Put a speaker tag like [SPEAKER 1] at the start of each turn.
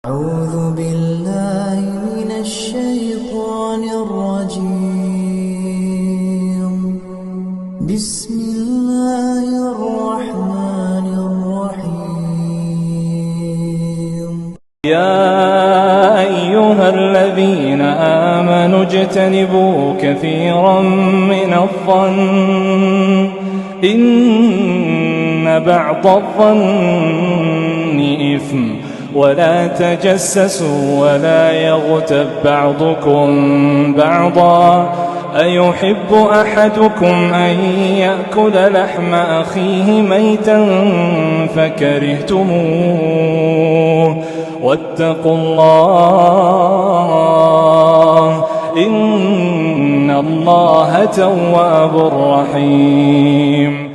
[SPEAKER 1] أعوذ بالله من الشيطان الرجيم. بسم الله الرحمن الرحيم.
[SPEAKER 2] يا أيها الذين آمنوا اجتنبوا كثيرا من الظن إن بعض الظن إثم ولا تجسسوا ولا يغتب بعضكم بعضا أيحب أحدكم أن يأكل لحم أخيه ميتا فكرهتموه واتقوا الله إن الله تواب رحيم.